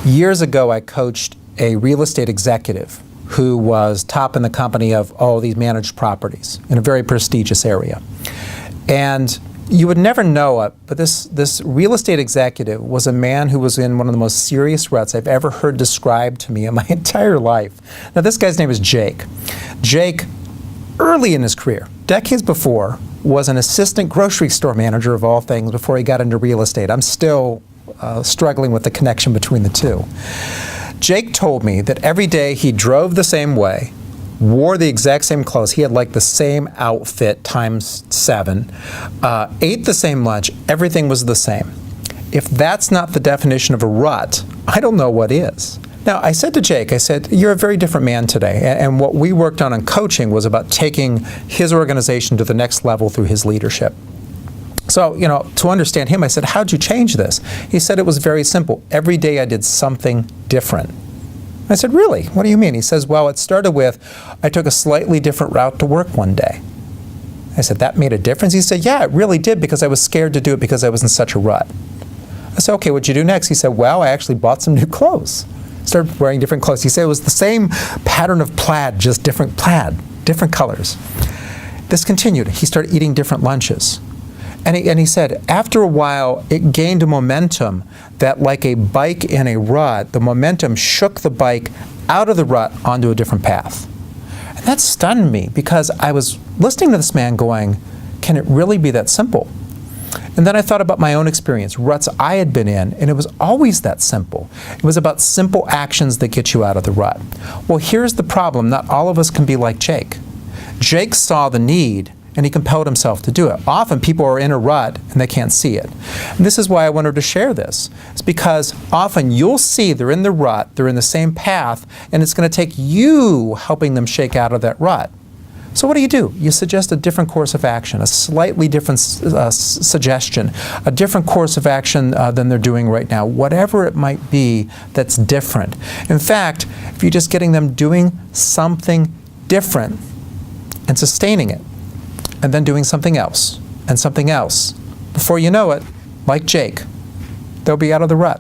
Years ago, I coached a real estate executive who was top in the company of all these managed properties in a very prestigious area. And you would never know it, but this real estate executive was a man who was in one of the most serious ruts I've ever heard described to me in my entire life. Now, this guy's name is Jake. Jake, early in his career, decades before, was an assistant grocery store manager of all things before he got into real estate. I'm still struggling with the connection between the two. Jake told me that every day he drove the same way, wore the exact same clothes. He had like the same outfit times 7, ate the same lunch. Everything was the same. If that's not the definition of a rut, I don't know what is. Now, I said to Jake, I said, you're a very different man today. And what we worked on in coaching was about taking his organization to the next level through his leadership. So, to understand him, I said, how'd you change this? He said it was very simple. Every day I did something different. I said, really? What do you mean? He says, well, it started with, I took a slightly different route to work one day. I said, that made a difference? He said, yeah, it really did, because I was scared to do it because I was in such a rut. I said, okay, what'd you do next? He said, well, I actually bought some new clothes. Started wearing different clothes. He said it was the same pattern of plaid, just different plaid, different colors. This continued. He started eating different lunches. And he said, after a while, it gained a momentum that, like a bike in a rut, the momentum shook the bike out of the rut onto a different path. And that stunned me, because I was listening to this man going, can it really be that simple? And then I thought about my own experience, ruts I had been in, and it was always that simple. It was about simple actions that get you out of the rut. Well, here's the problem. Not all of us can be like Jake. Jake saw the need, and he compelled himself to do it. Often people are in a rut and they can't see it. And this is why I wanted to share this. It's because often you'll see they're in the rut, they're in the same path, and it's going to take you helping them shake out of that rut. So what do? You suggest a different course of action, a slightly different suggestion, a different course of action than they're doing right now, whatever it might be that's different. In fact, if you're just getting them doing something different and sustaining it, and then doing something else, and something else, before you know it, like Jake, they'll be out of the rut.